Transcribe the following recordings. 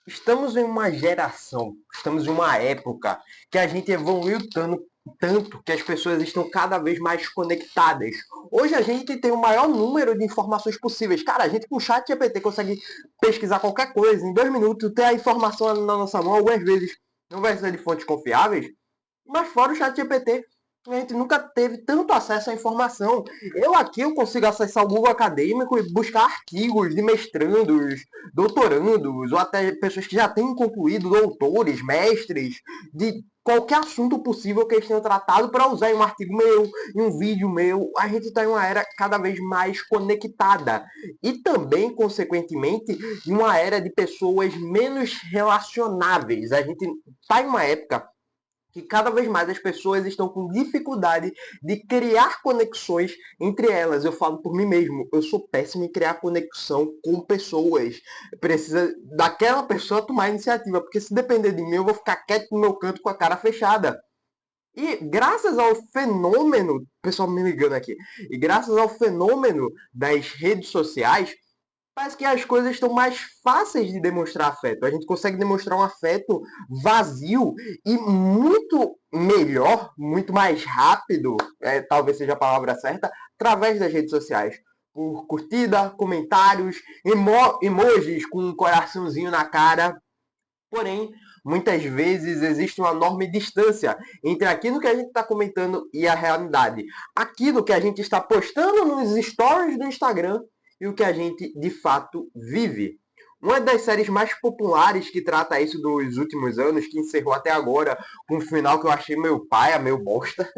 Estamos em uma geração, estamos em uma época que a gente evoluiu tanto que as pessoas estão cada vez mais conectadas. Hoje a gente tem o maior número de informações possíveis. Cara, a gente com o chat GPT consegue pesquisar qualquer coisa em 2 minutos, ter a informação na nossa mão, algumas vezes não vai ser de fontes confiáveis, mas fora o chat GPT, a gente nunca teve tanto acesso à informação. Eu consigo acessar o Google Acadêmico e buscar artigos de mestrandos, doutorandos, ou até pessoas que já têm concluído, doutores, mestres, de qualquer assunto possível que eles tenham tratado para usar em um artigo meu, em um vídeo meu. A gente está em uma era cada vez mais conectada. E também, consequentemente, em uma era de pessoas menos relacionáveis. A gente está em uma época que cada vez mais as pessoas estão com dificuldade de criar conexões entre elas. Eu falo por mim mesmo, eu sou péssimo em criar conexão com pessoas. Precisa daquela pessoa tomar a iniciativa, porque se depender de mim, eu vou ficar quieto no meu canto com a cara fechada. E graças ao fenômeno, pessoal me ligando aqui, e graças ao fenômeno das redes sociais, parece que as coisas estão mais fáceis de demonstrar afeto. A gente consegue demonstrar um afeto vazio e muito melhor, muito mais rápido, talvez seja a palavra certa, através das redes sociais. Por curtida, comentários, emojis com um coraçãozinho na cara. Porém, muitas vezes existe uma enorme distância entre aquilo que a gente está comentando e a realidade. Aquilo que a gente está postando nos stories do Instagram e o que a gente de fato vive. Uma das séries mais populares que trata isso dos últimos anos, que encerrou até agora, com um final que eu achei meio paia, meio bosta,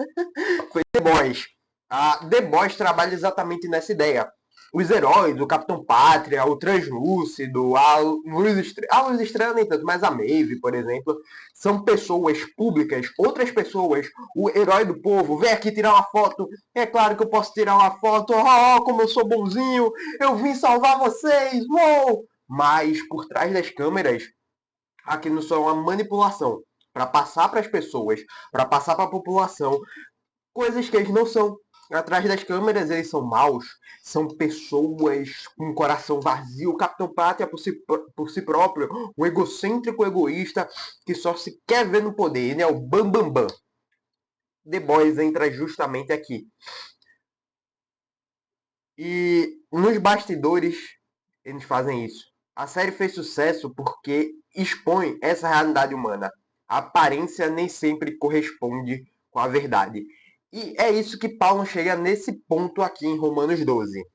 foi The Boys. A The Boys trabalha exatamente nessa ideia. Os heróis, o Capitão Pátria, o Translúcido, a Luz Estrela nem tanto, mas a Maeve, por exemplo, são pessoas públicas, outras pessoas, o herói do povo, vem aqui tirar uma foto, é claro que eu posso tirar uma foto, oh, como eu sou bonzinho, eu vim salvar vocês, uou! Mas por trás das câmeras, aquilo só é uma manipulação para passar para as pessoas, para passar para a população, coisas que eles não são. Atrás das câmeras eles são maus, são pessoas com um coração vazio, o Capitão Pátria por si próprio, um egocêntrico egoísta que só se quer ver no poder, ele é o Bambambam. Bam, bam. The Boys entra justamente aqui. E nos bastidores eles fazem isso. A série fez sucesso porque expõe essa realidade humana. A aparência nem sempre corresponde com a verdade. E é isso que Paulo chega nesse ponto aqui em Romanos 12.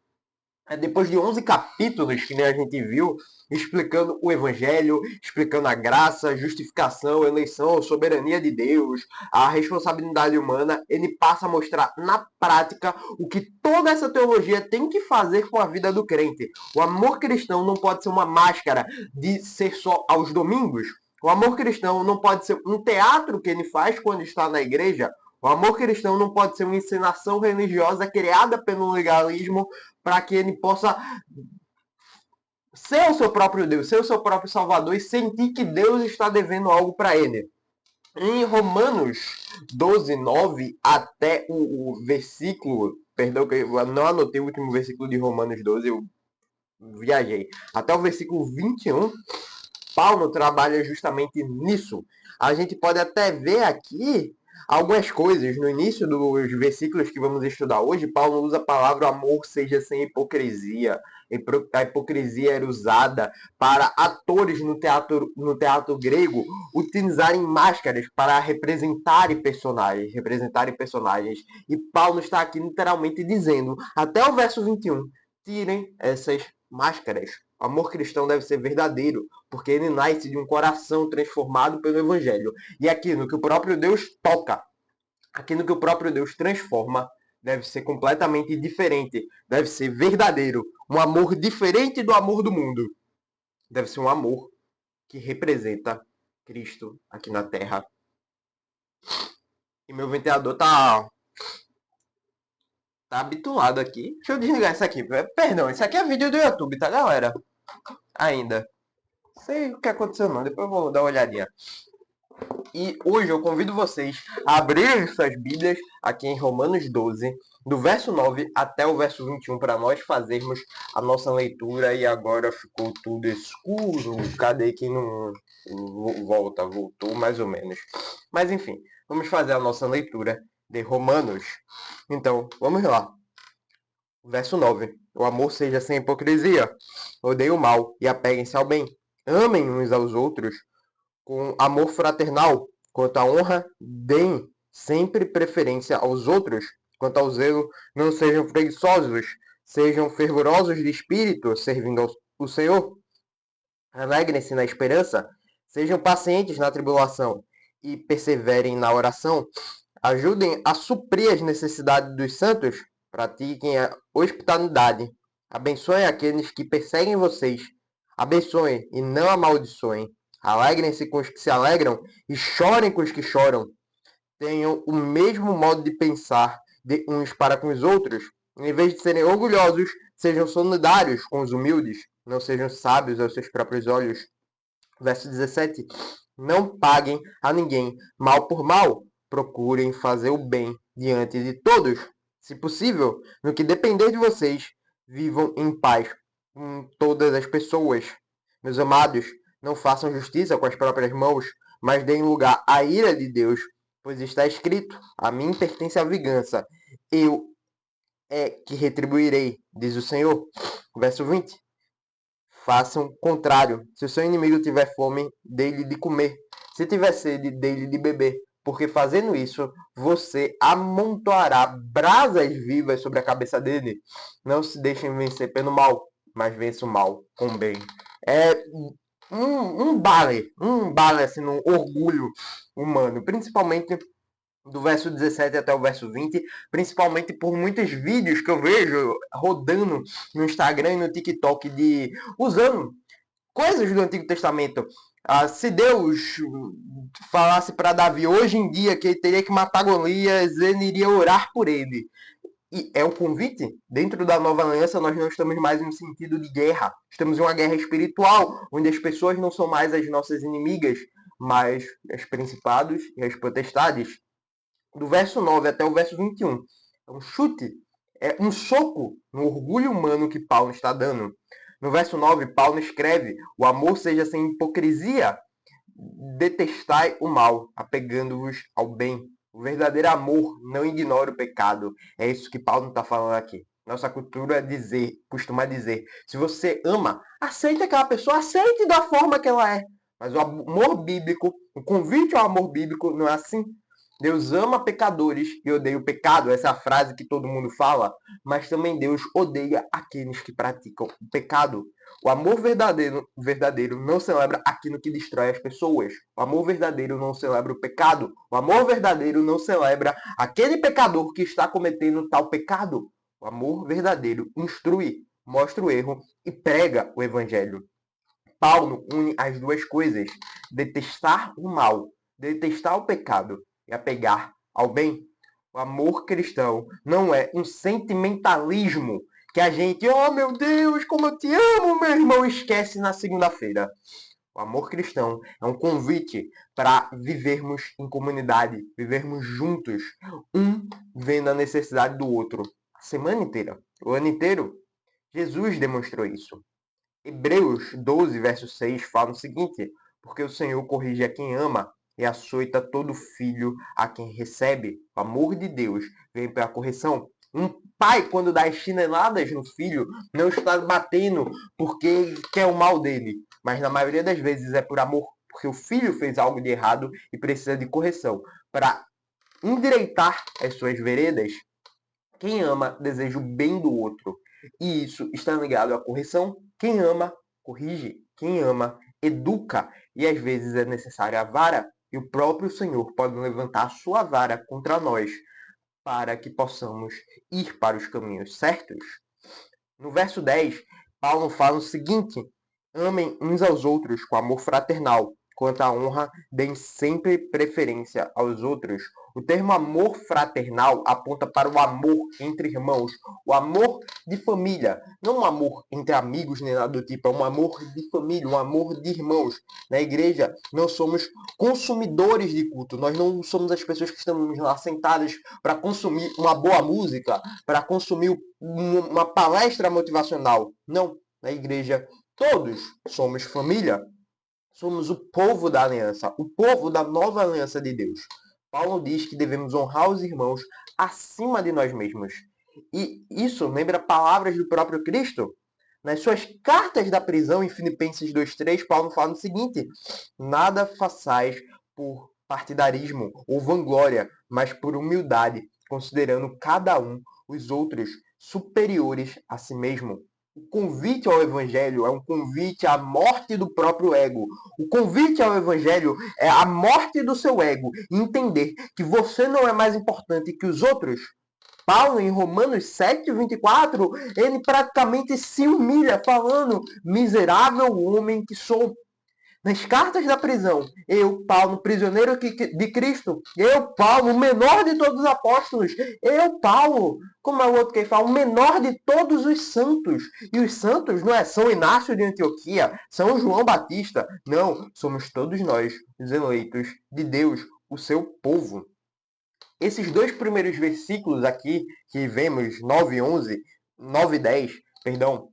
Depois de 11 capítulos, que nem a gente viu, explicando o Evangelho, explicando a graça, a justificação, a eleição, a soberania de Deus, a responsabilidade humana, ele passa a mostrar na prática o que toda essa teologia tem que fazer com a vida do crente. O amor cristão não pode ser uma máscara de ser só aos domingos. O amor cristão não pode ser um teatro que ele faz quando está na igreja. O amor cristão não pode ser uma encenação religiosa criada pelo legalismo para que ele possa ser o seu próprio Deus, ser o seu próprio Salvador e sentir que Deus está devendo algo para ele. Em Romanos 12, 9 até o versículo, perdão que eu não anotei o último versículo de Romanos 12, eu viajei, até o versículo 21, Paulo trabalha justamente nisso. A gente pode até ver aqui algumas coisas. No início dos versículos que vamos estudar hoje, Paulo usa a palavra amor seja sem hipocrisia. A hipocrisia era usada para atores no teatro grego utilizarem máscaras para representarem personagens. E Paulo está aqui literalmente dizendo, até o verso 21, tirem essas máscaras. O amor cristão deve ser verdadeiro, porque ele nasce de um coração transformado pelo Evangelho. E aquilo que o próprio Deus toca, aquilo que o próprio Deus transforma, deve ser completamente diferente, deve ser verdadeiro. Um amor diferente do amor do mundo. Deve ser um amor que representa Cristo aqui na Terra. E meu ventilador tá habituado aqui. Deixa eu desligar isso aqui. Perdão, isso aqui é vídeo do YouTube, tá, galera? Ainda. Não sei o que aconteceu não, depois eu vou dar uma olhadinha. E hoje eu convido vocês a abrir suas Bíblias aqui em Romanos 12 do verso 9 até o verso 21 para nós fazermos a nossa leitura. E agora ficou tudo escuro. Cadê quem não voltou mais ou menos. Mas enfim, vamos fazer a nossa leitura de Romanos. Então, vamos lá. Verso 9. O amor seja sem hipocrisia. Odeiem o mal e apeguem-se ao bem. Amem uns aos outros com amor fraternal. Quanto à honra, deem sempre preferência aos outros. Quanto ao zelo, não sejam preguiçosos. Sejam fervorosos de espírito, servindo ao Senhor. Alegrem-se na esperança. Sejam pacientes na tribulação e perseverem na oração. Ajudem a suprir as necessidades dos santos. Pratiquem a hospitalidade. Abençoem aqueles que perseguem vocês. Abençoem e não amaldiçoem. Alegrem-se com os que se alegram e chorem com os que choram. Tenham o mesmo modo de pensar de uns para com os outros. Em vez de serem orgulhosos, sejam solidários com os humildes. Não sejam sábios aos seus próprios olhos. Verso 17. Não paguem a ninguém mal por mal. Procurem fazer o bem diante de todos. Se possível, no que depender de vocês, vivam em paz com todas as pessoas. Meus amados, não façam justiça com as próprias mãos, mas deem lugar à ira de Deus, pois está escrito: a mim pertence a vingança, eu é que retribuirei, diz o Senhor. Verso 20. Façam o contrário. Se o seu inimigo tiver fome, dê-lhe de comer. Se tiver sede, dê-lhe de beber. Porque fazendo isso, você amontoará brasas vivas sobre a cabeça dele. Não se deixem vencer pelo mal, mas vença o mal com o bem. É um bale assim, no orgulho humano, principalmente do verso 17 até o verso 20, principalmente por muitos vídeos que eu vejo rodando no Instagram e no TikTok de usando coisas do Antigo Testamento. Se Deus falasse para Davi hoje em dia que ele teria que matar Golias, ele iria orar por ele. E é um convite. Dentro da nova aliança, nós não estamos mais em um sentido de guerra. Estamos em uma guerra espiritual, onde as pessoas não são mais as nossas inimigas, mas os principados e as potestades. Do verso 9 até o verso 21. É um chute, é um soco no orgulho humano que Paulo está dando. No verso 9, Paulo escreve: o amor seja sem hipocrisia, detestai o mal, apegando-vos ao bem. O verdadeiro amor não ignora o pecado. É isso que Paulo está falando aqui. Nossa cultura costuma dizer: se você ama, aceite aquela pessoa, aceite da forma que ela é. Mas o amor bíblico, o convite ao amor bíblico não é assim. Deus ama pecadores e odeia o pecado. Essa é a frase que todo mundo fala. Mas também Deus odeia aqueles que praticam o pecado. O amor verdadeiro não celebra aquilo que destrói as pessoas. O amor verdadeiro não celebra o pecado. O amor verdadeiro não celebra aquele pecador que está cometendo tal pecado. O amor verdadeiro instrui, mostra o erro e prega o evangelho. Paulo une as duas coisas: detestar o mal, detestar o pecado e apegar ao bem. O amor cristão não é um sentimentalismo que a gente, oh meu Deus, como eu te amo, meu irmão, esquece na segunda-feira. O amor cristão é um convite para vivermos em comunidade, vivermos juntos, um vendo a necessidade do outro. A semana inteira, o ano inteiro, Jesus demonstrou isso. Hebreus 12, verso 6 fala o seguinte: porque o Senhor corrige a quem ama e açoita todo filho a quem recebe. O amor de Deus vem para a correção. Um pai, quando dá as chineladas no filho, não está batendo porque quer o mal dele, mas na maioria das vezes é por amor, porque o filho fez algo de errado e precisa de correção. Para endireitar as suas veredas, quem ama deseja o bem do outro. E isso está ligado à correção. Quem ama, corrige. Quem ama, educa. E às vezes é necessária a vara. E o próprio Senhor pode levantar a sua vara contra nós, para que possamos ir para os caminhos certos. No verso 10, Paulo fala o seguinte: amem uns aos outros com amor fraternal. Quanto à honra, deem sempre preferência aos outros. O termo amor fraternal aponta para o amor entre irmãos, o amor de família, não um amor entre amigos nem nada do tipo, é um amor de família, um amor de irmãos. Na igreja, não somos consumidores de culto, nós não somos as pessoas que estamos lá sentadas para consumir uma boa música, para consumir uma palestra motivacional. Não, na igreja todos somos família, somos o povo da aliança, o povo da nova aliança de Deus. Paulo diz que devemos honrar os irmãos acima de nós mesmos. E isso lembra palavras do próprio Cristo. Nas suas cartas da prisão, em Filipenses 2,3, Paulo fala o seguinte: nada façais por partidarismo ou vanglória, mas por humildade, considerando cada um os outros superiores a si mesmo. O convite ao Evangelho é um convite à morte do próprio ego. O convite ao Evangelho é a morte do seu ego. E entender que você não é mais importante que os outros. Paulo, em Romanos 7,24, ele praticamente se humilha, falando: miserável homem que sou. Nas cartas da prisão, eu, Paulo, prisioneiro de Cristo, eu, Paulo, o menor de todos os apóstolos, eu, Paulo, como é o outro que fala, o menor de todos os santos. E os santos não é São Inácio de Antioquia, São João Batista, não, somos todos nós, os eleitos de Deus, o seu povo. Esses dois primeiros versículos aqui, que vemos, 9 e 11, 9 e 10, perdão,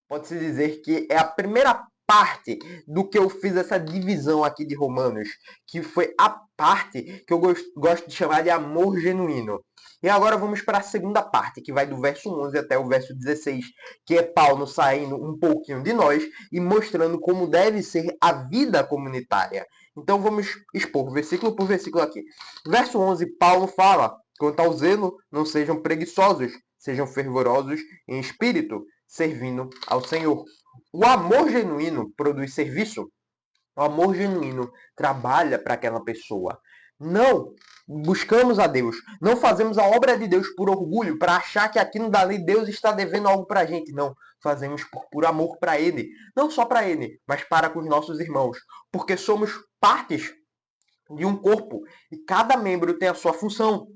pode-se dizer que é a primeira parte do que eu fiz essa divisão aqui de Romanos, que foi a parte que eu gosto de chamar de amor genuíno. E agora vamos para a segunda parte, que vai do verso 11 até o verso 16, que é Paulo saindo um pouquinho de nós e mostrando como deve ser a vida comunitária. Então vamos expor versículo por versículo aqui. Verso 11, Paulo fala: quanto ao zelo, não sejam preguiçosos, sejam fervorosos em espírito, servindo ao Senhor. O amor genuíno produz serviço. O amor genuíno trabalha para aquela pessoa. Não buscamos a Deus. Não fazemos a obra de Deus por orgulho, para achar que aqui no dali Deus está devendo algo para a gente. Não. Fazemos por amor para Ele. Não só para Ele, mas para com os nossos irmãos. Porque somos partes de um corpo e cada membro tem a sua função.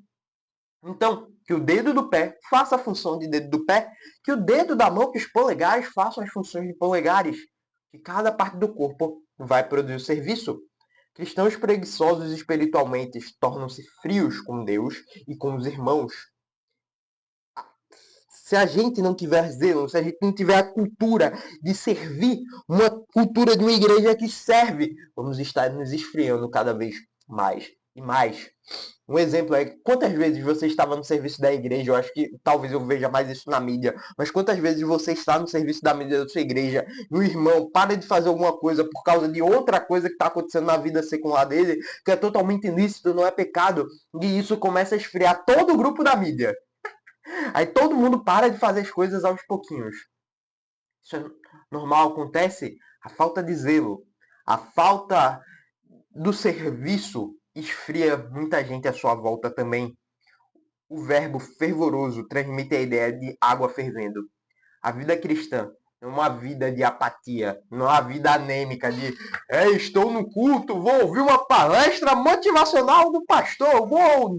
Então, que o dedo do pé faça a função de dedo do pé, que o dedo da mão, que os polegares façam as funções de polegares, que cada parte do corpo vai produzir o serviço. Cristãos preguiçosos espiritualmente tornam-se frios com Deus e com os irmãos. Se a gente não tiver zelo, se a gente não tiver a cultura de servir, uma cultura de uma igreja que serve, vamos estar nos esfriando cada vez mais e mais. Um exemplo é, quantas vezes você estava no serviço da igreja, eu acho que talvez eu veja mais isso na mídia, mas quantas vezes você está no serviço da mídia da sua igreja e o irmão para de fazer alguma coisa por causa de outra coisa que está acontecendo na vida secular dele, que é totalmente ilícito, não é pecado, e isso começa a esfriar todo o grupo da mídia. Aí todo mundo para de fazer as coisas aos pouquinhos. Isso é normal, acontece a falta de zelo, a falta do serviço esfria muita gente à sua volta também. O verbo fervoroso transmite a ideia de água fervendo. A vida cristã não é uma vida de apatia, não é uma vida anêmica de estou no culto, vou ouvir uma palestra motivacional do pastor,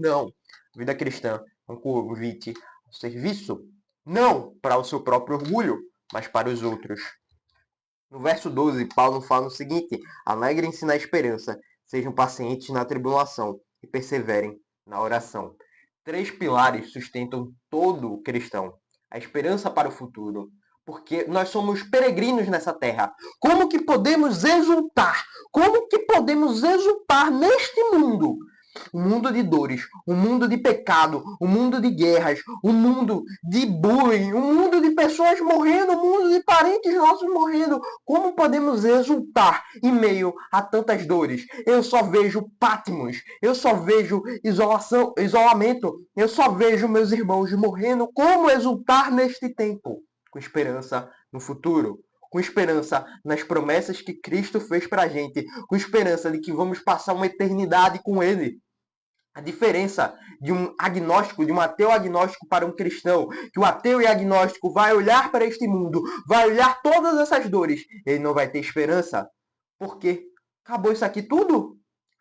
não. A vida cristã é um convite ao serviço, não para o seu próprio orgulho, mas para os outros. No verso 12, Paulo fala o seguinte: alegrem-se na esperança, sejam pacientes na tribulação e perseverem na oração. 3 pilares sustentam todo o cristão. A esperança para o futuro, porque nós somos peregrinos nessa terra. Como que podemos exultar? Como que podemos exultar neste mundo? Um mundo de dores, um mundo de pecado, um mundo de guerras, um mundo de bullying, um mundo de pessoas morrendo, um mundo de parentes nossos morrendo. Como podemos exultar em meio a tantas dores? Eu só vejo Patmos, eu só vejo isolamento, eu só vejo meus irmãos morrendo. Como exultar neste tempo? Com esperança no futuro. Com esperança nas promessas que Cristo fez para a gente, com esperança de que vamos passar uma eternidade com Ele. A diferença de um agnóstico, de um ateu agnóstico para um cristão, que o ateu e agnóstico vai olhar para este mundo, vai olhar todas essas dores, ele não vai ter esperança. Por quê? Acabou isso aqui tudo?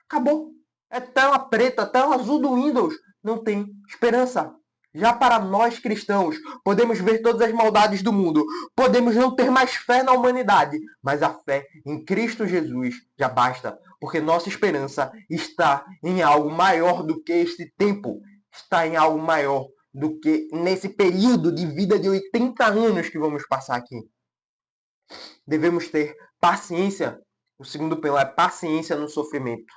Acabou. É tela preta, tela azul do Windows. Não tem esperança. Já para nós cristãos, podemos ver todas as maldades do mundo, podemos não ter mais fé na humanidade, mas a fé em Cristo Jesus já basta, porque nossa esperança está em algo maior do que este tempo, está em algo maior do que nesse período de vida de 80 anos que vamos passar aqui. Devemos ter paciência. O segundo pilar é paciência no sofrimento.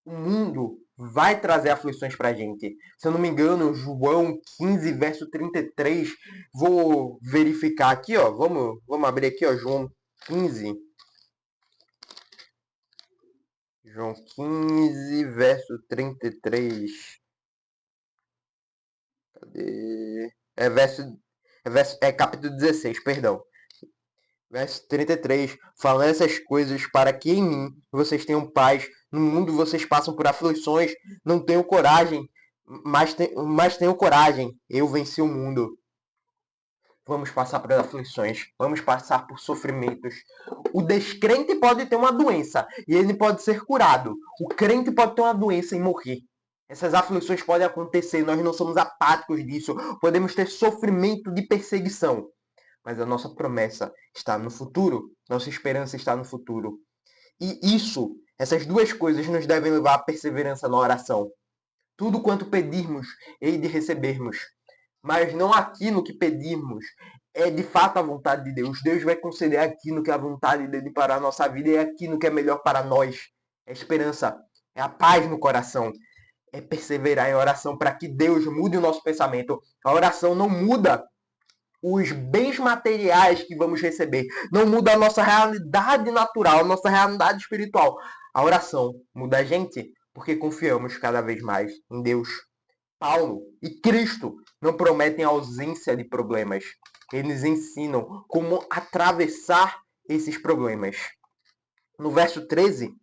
O mundo vai trazer aflições para a gente. Se eu não me engano, João 15, verso 33, vou verificar aqui, ó. Vamos abrir aqui, ó, João 15. João 15, verso 33. Cadê? É capítulo 16, perdão. Verso 33, falando essas coisas para que em mim vocês tenham paz. No mundo vocês passam por aflições, não tenham coragem, mas tenham coragem. Eu venci o mundo. Vamos passar por aflições, vamos passar por sofrimentos. O descrente pode ter uma doença e ele pode ser curado. O crente pode ter uma doença e morrer. Essas aflições podem acontecer, nós não somos apáticos disso. Podemos ter sofrimento de perseguição. Mas a nossa promessa está no futuro, nossa esperança está no futuro. E essas duas coisas nos devem levar à perseverança na oração. Tudo quanto pedirmos, hei de recebermos. Mas não aquilo que pedirmos é de fato a vontade de Deus. Deus vai conceder aquilo que é a vontade dele para a nossa vida e é aquilo que é melhor para nós. É a esperança, é a paz no coração, é perseverar em oração para que Deus mude o nosso pensamento. A oração não muda os bens materiais que vamos receber. Não muda a nossa realidade natural, a nossa realidade espiritual. A oração muda a gente porque confiamos cada vez mais em Deus. Paulo e Cristo não prometem ausência de problemas. Eles ensinam como atravessar esses problemas. No verso 13,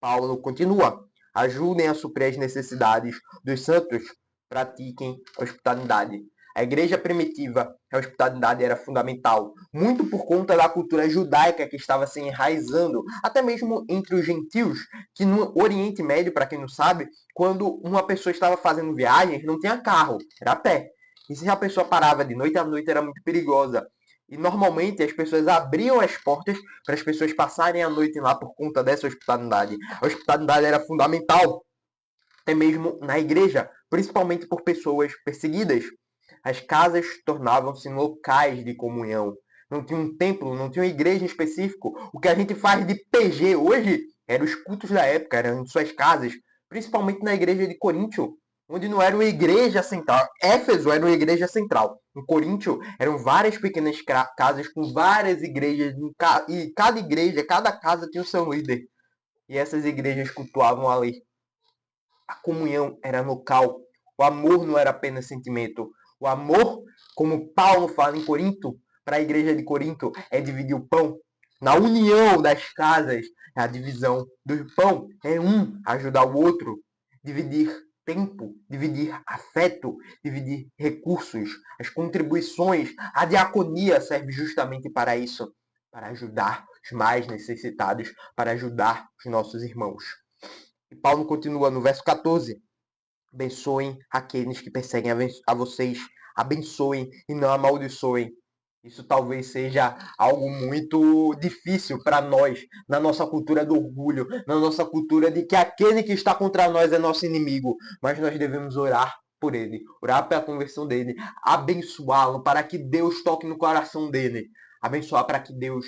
Paulo continua: ajudem a suprir as necessidades dos santos, pratiquem a hospitalidade. A igreja primitiva, a hospitalidade era fundamental, muito por conta da cultura judaica que estava se enraizando, até mesmo entre os gentios, que no Oriente Médio, para quem não sabe, quando uma pessoa estava fazendo viagens, não tinha carro, era a pé. E se a pessoa parava de noite, a noite era muito perigosa. E normalmente as pessoas abriam as portas para as pessoas passarem a noite lá por conta dessa hospitalidade. A hospitalidade era fundamental, até mesmo na igreja, principalmente por pessoas perseguidas. As casas tornavam-se locais de comunhão. Não tinha um templo, não tinha uma igreja em específico. O que a gente faz de PG hoje eram os cultos da época, eram em suas casas, principalmente na igreja de Coríntio, onde não era uma igreja central. Éfeso era uma igreja central. Em Coríntio eram várias pequenas casas com várias igrejas, e cada igreja, cada casa tinha o seu líder. E essas igrejas cultuavam ali. A comunhão era local. O amor não era apenas sentimento. O amor, como Paulo fala em Corinto, para a igreja de Corinto, é dividir o pão. Na união das casas, a divisão do pão é um ajudar o outro. Dividir tempo, dividir afeto, dividir recursos, as contribuições. A diaconia serve justamente para isso, para ajudar os mais necessitados, para ajudar os nossos irmãos. E Paulo continua no verso 14: abençoem aqueles que perseguem a vocês, abençoem e não amaldiçoem. Isso talvez seja algo muito difícil para nós, na nossa cultura do orgulho, na nossa cultura de que aquele que está contra nós é nosso inimigo. Mas nós devemos orar por ele, orar pela conversão dele, abençoá-lo para que Deus toque no coração dele, abençoar para que Deus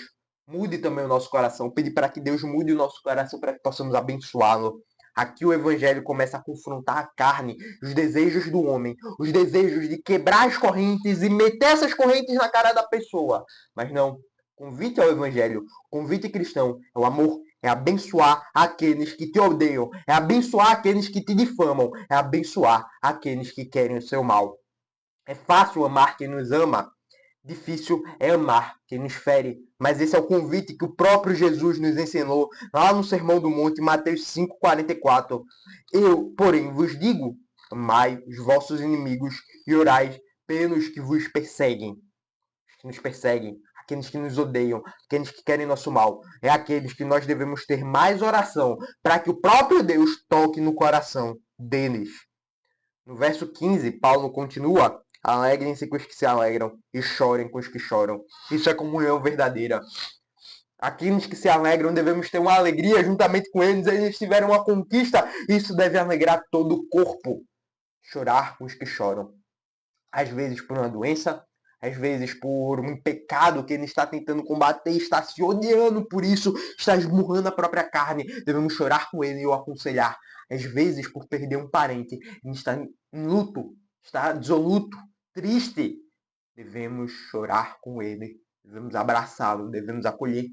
mude também o nosso coração, pedir para que Deus mude o nosso coração para que possamos abençoá-lo. Aqui o evangelho começa a confrontar a carne, os desejos do homem, os desejos de quebrar as correntes e meter essas correntes na cara da pessoa. Mas não, convite ao evangelho, convite cristão, é o amor, é abençoar aqueles que te odeiam, é abençoar aqueles que te difamam, é abençoar aqueles que querem o seu mal. É fácil amar quem nos ama, difícil é amar quem nos fere. Mas esse é o convite que o próprio Jesus nos ensinou lá no Sermão do Monte, Mateus 5,44. Eu, porém, vos digo, amai os vossos inimigos e orai pelos que vos perseguem. Os que nos perseguem. aqueles que nos odeiam, aqueles que querem nosso mal. É aqueles que nós devemos ter mais oração para que o próprio Deus toque no coração deles. No verso 15, Paulo continua: alegrem-se com os que se alegram e chorem com os que choram. Isso é comunhão verdadeira. Aqueles que se alegram devemos ter uma alegria juntamente com eles. Eles tiveram uma conquista. Isso deve alegrar todo o corpo. Chorar com os que choram. Às vezes por uma doença, às vezes por um pecado que ele está tentando combater, está se odiando por isso, está esmurrando a própria carne. Devemos chorar com ele e o aconselhar. Às vezes por perder um parente, ele está em luto, está dissoluto, triste. Devemos chorar com ele, devemos abraçá-lo, devemos acolher.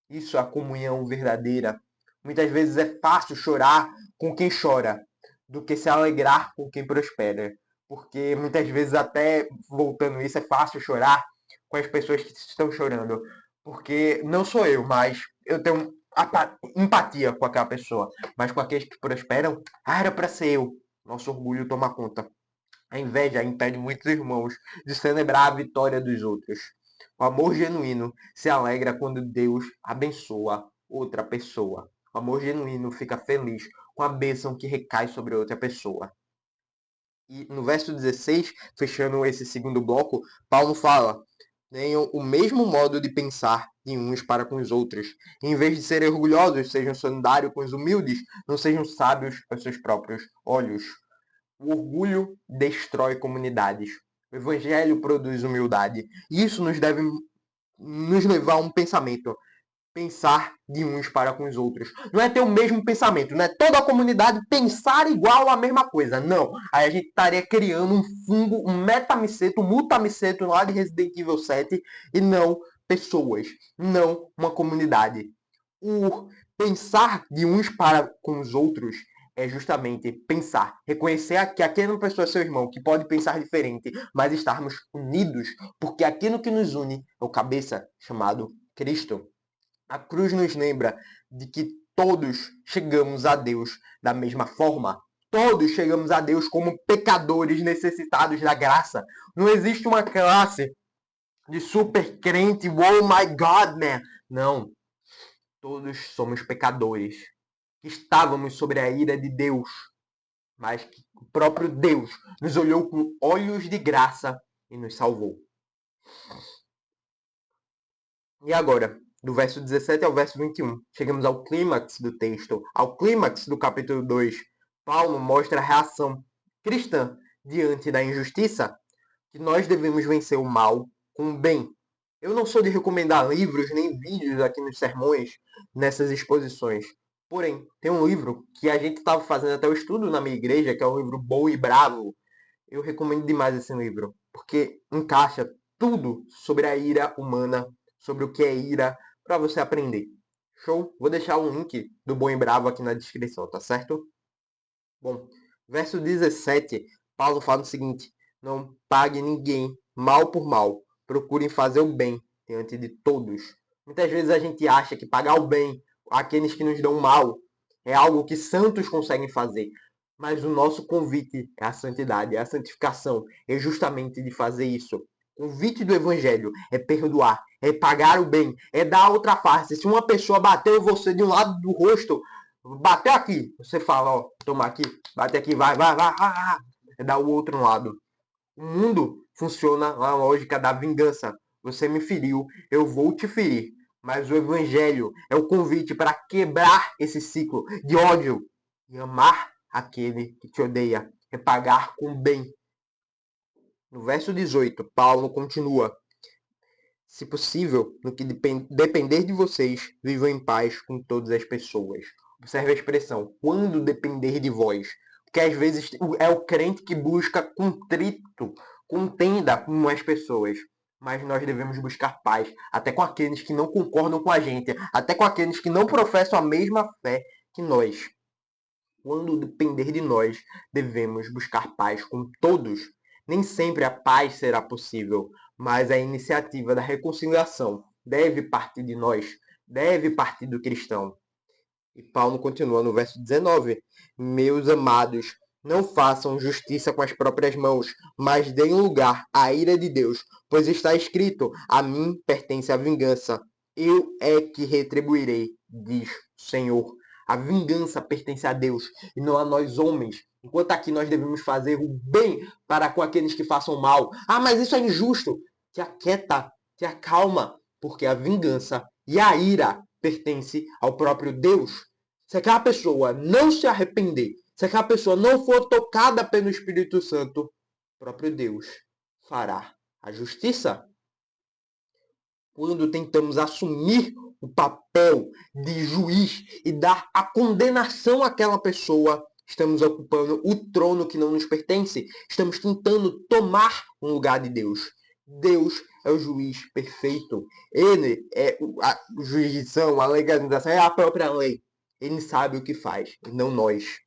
Isso é a comunhão verdadeira. Muitas vezes é fácil chorar com quem chora do que se alegrar com quem prospera. Porque muitas vezes, até voltando isso, é fácil chorar com as pessoas que estão chorando. Porque não sou eu, mas eu tenho empatia com aquela pessoa. Mas com aqueles que prosperam, era para ser eu. Nosso orgulho toma conta. A inveja impede muitos irmãos de celebrar a vitória dos outros. O amor genuíno se alegra quando Deus abençoa outra pessoa. O amor genuíno fica feliz com a bênção que recai sobre outra pessoa. E no verso 16, fechando esse segundo bloco, Paulo fala: tenham o mesmo modo de pensar de uns para com os outros. Em vez de serem orgulhosos, sejam solidários com os humildes, não sejam sábios aos seus próprios olhos. O orgulho destrói comunidades. O evangelho produz humildade. E isso nos deve nos levar a um pensamento. Pensar de uns para com os outros. Não é ter o mesmo pensamento, não é toda a comunidade pensar igual a mesma coisa. Não. Aí a gente estaria criando um fungo, um metamiceto, um mutamiceto lá de Resident Evil 7 e não pessoas, não uma comunidade. O pensar de uns para com os outros é justamente pensar, reconhecer que aquela pessoa é seu irmão, que pode pensar diferente, mas estarmos unidos, porque aquilo que nos une é o cabeça chamado Cristo. A cruz nos lembra de que todos chegamos a Deus da mesma forma. Todos chegamos a Deus como pecadores necessitados da graça. Não existe uma classe de super crente, oh my God, man. Não. Todos somos pecadores. Estávamos sobre a ira de Deus, mas que o próprio Deus nos olhou com olhos de graça e nos salvou. E agora, do verso 17 ao verso 21, chegamos ao clímax do texto, ao clímax do capítulo 2. Paulo mostra a reação cristã diante da injustiça, que nós devemos vencer o mal com o bem. Eu não sou de recomendar livros nem vídeos aqui nos sermões, nessas exposições. Porém, tem um livro que a gente estava fazendo até o estudo na minha igreja, que é o livro Bom e Bravo. Eu recomendo demais esse livro, porque encaixa tudo sobre a ira humana, sobre o que é ira, para você aprender. Show? Vou deixar o link do Bom e Bravo aqui na descrição, tá certo? Bom, verso 17, Paulo fala o seguinte: não pague ninguém mal por mal, procurem fazer o bem diante de todos. Muitas vezes a gente acha que pagar o bem àqueles que nos dão mal é algo que santos conseguem fazer. Mas o nosso convite é a santidade, é a santificação, é justamente de fazer isso. O convite do evangelho é perdoar, é pagar o bem, é dar a outra face. Se uma pessoa bateu você de um lado do rosto, bateu aqui, você fala, ó, toma aqui, bate aqui, vai, é dar o outro lado. O mundo funciona na lógica da vingança. Você me feriu, eu vou te ferir. Mas o evangelho é o convite para quebrar esse ciclo de ódio e amar aquele que te odeia. É pagar com bem. No verso 18, Paulo continua: se possível, no que depender de vocês, vivam em paz com todas as pessoas. Observe a expressão, quando depender de vós. Porque às vezes é o crente que busca contrito, contenda com as pessoas. Mas nós devemos buscar paz, até com aqueles que não concordam com a gente, até com aqueles que não professam a mesma fé que nós. Quando depender de nós, devemos buscar paz com todos. Nem sempre a paz será possível, mas a iniciativa da reconciliação deve partir de nós, deve partir do cristão. E Paulo continua no verso 19: meus amados, Não façam justiça com as próprias mãos, mas deem lugar à ira de Deus, pois está escrito: a mim pertence a vingança. Eu é que retribuirei, diz o Senhor. A vingança pertence a Deus e não a nós homens. Enquanto aqui nós devemos fazer o bem para com aqueles que façam mal. Ah, mas isso é injusto. Te aquieta, te acalma, porque a vingança e a ira pertence ao próprio Deus. Se aquela pessoa não se arrepender, se aquela pessoa não for tocada pelo Espírito Santo, o próprio Deus fará a justiça. Quando tentamos assumir o papel de juiz e dar a condenação àquela pessoa, estamos ocupando o trono que não nos pertence. Estamos tentando tomar um lugar de Deus. Deus é o juiz perfeito. Ele é a jurisdição, a legalização, é a própria lei. Ele sabe o que faz, e não nós.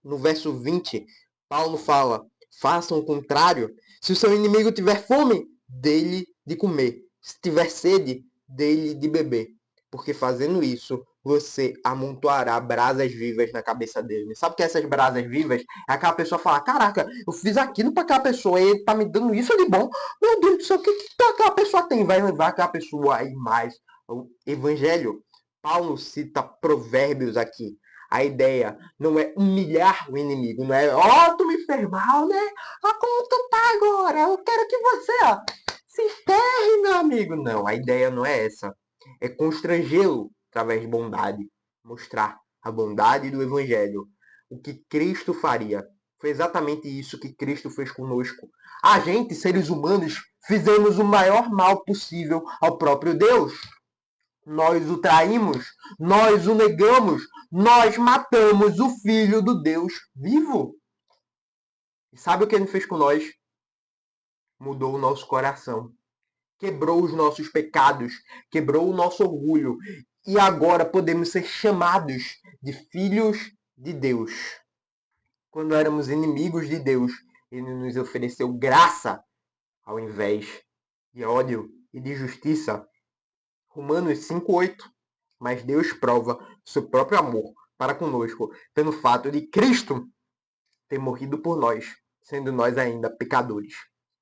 No verso 20, Paulo fala: façam o contrário. Se o seu inimigo tiver fome, dê-lhe de comer. Se tiver sede, dê-lhe de beber. Porque fazendo isso, você amontoará brasas vivas na cabeça dele. Sabe que essas brasas vivas é aquela pessoa falar: caraca, eu fiz aquilo para aquela pessoa e ele tá me dando isso de bom. Meu Deus do céu, o que aquela pessoa tem? Vai levar aquela pessoa aí mais. O evangelho. Paulo cita provérbios aqui. A ideia não é humilhar o inimigo, não é, ó, tu me fez mal, né? Ó, como tu tá agora? Eu quero que você, ó, se ferre, meu amigo. Não, a ideia não é essa. É constrangê-lo através de bondade. Mostrar a bondade do Evangelho. O que Cristo faria. Foi exatamente isso que Cristo fez conosco. A gente, seres humanos, fizemos o maior mal possível ao próprio Deus. Nós o traímos, nós o negamos, nós matamos o Filho do Deus vivo. E sabe o que ele fez com nós? Mudou o nosso coração, quebrou os nossos pecados, quebrou o nosso orgulho. E agora podemos ser chamados de filhos de Deus. Quando éramos inimigos de Deus, ele nos ofereceu graça ao invés de ódio e de justiça. Romanos 5:8. Mas Deus prova seu próprio amor para conosco pelo fato de Cristo ter morrido por nós, sendo nós ainda pecadores.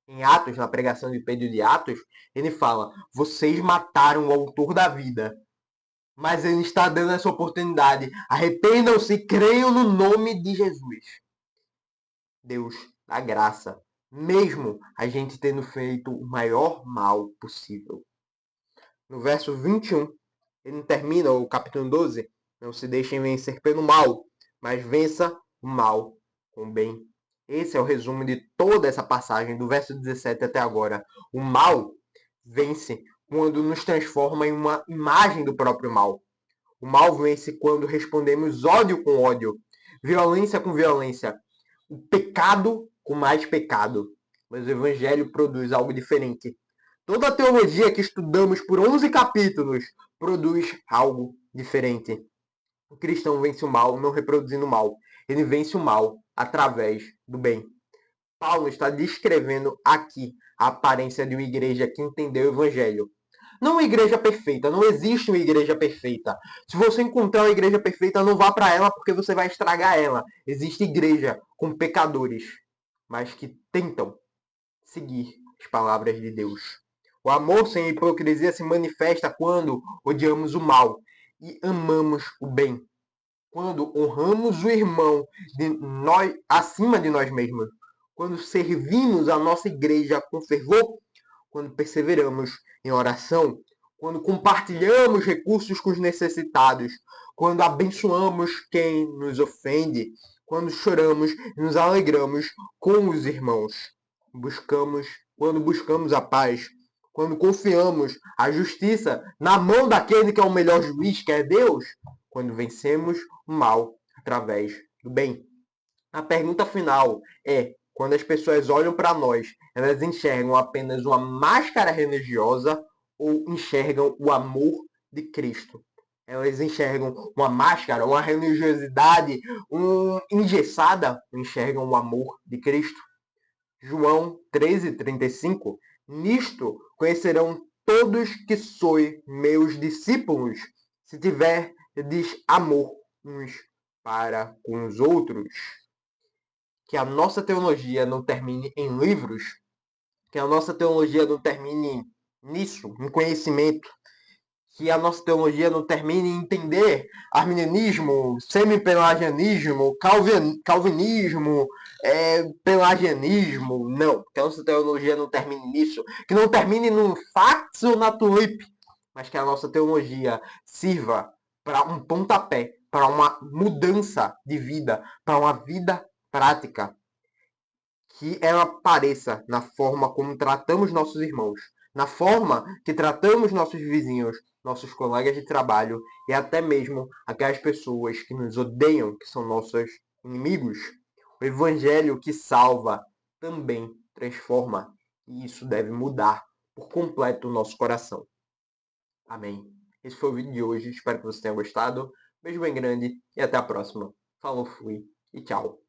Em Atos, na pregação de Pedro de Atos, ele fala: vocês mataram o autor da vida, mas ele está dando essa oportunidade. Arrependam-se e creiam no nome de Jesus. Deus dá graça, mesmo a gente tendo feito o maior mal possível. No verso 21, ele termina o capítulo 12, não se deixem vencer pelo mal, mas vença o mal com o bem. Esse é o resumo de toda essa passagem, do verso 17 até agora. O mal vence quando nos transforma em uma imagem do próprio mal. O mal vence quando respondemos ódio com ódio, violência com violência, o pecado com mais pecado. Mas o Evangelho produz algo diferente. Toda a teologia que estudamos por 11 capítulos produz algo diferente. O cristão vence o mal não reproduzindo o mal. Ele vence o mal através do bem. Paulo está descrevendo aqui a aparência de uma igreja que entendeu o evangelho. Não uma igreja perfeita, não existe uma igreja perfeita. Se você encontrar uma igreja perfeita, não vá para ela porque você vai estragar ela. Existe igreja com pecadores, mas que tentam seguir as palavras de Deus. O amor sem hipocrisia se manifesta quando odiamos o mal e amamos o bem. Quando honramos o irmão de nós, acima de nós mesmos. Quando servimos a nossa igreja com fervor. Quando perseveramos em oração. Quando compartilhamos recursos com os necessitados. Quando abençoamos quem nos ofende. Quando choramos e nos alegramos com os irmãos. Quando buscamos a paz, quando confiamos a justiça na mão daquele que é o melhor juiz, que é Deus, quando vencemos o mal através do bem. A pergunta final é: quando as pessoas olham para nós, elas enxergam apenas uma máscara religiosa ou enxergam o amor de Cristo? Elas enxergam uma máscara, uma religiosidade engessada, ou enxergam o amor de Cristo? João 13:35. Nisto conhecerão todos que sois meus discípulos, se tiverdes amor uns para com os outros. que a nossa teologia não termine em livros, que a nossa teologia não termine nisso, em conhecimento, que a nossa teologia não termine em entender arminianismo, semi-pelagianismo, calvinismo, pelagianismo. Não, que a nossa teologia não termine nisso, que não termine num fax ou na tulip, mas que a nossa teologia sirva para um pontapé, para uma mudança de vida, para uma vida prática, que ela apareça na forma como tratamos nossos irmãos, na forma que tratamos nossos vizinhos, nossos colegas de trabalho e até mesmo aquelas pessoas que nos odeiam, que são nossos inimigos. O evangelho que salva também transforma, e isso deve mudar por completo o nosso coração. Amém. Esse foi o vídeo de hoje, espero que você tenha gostado. Beijo bem grande e até a próxima. Falou, fui e tchau.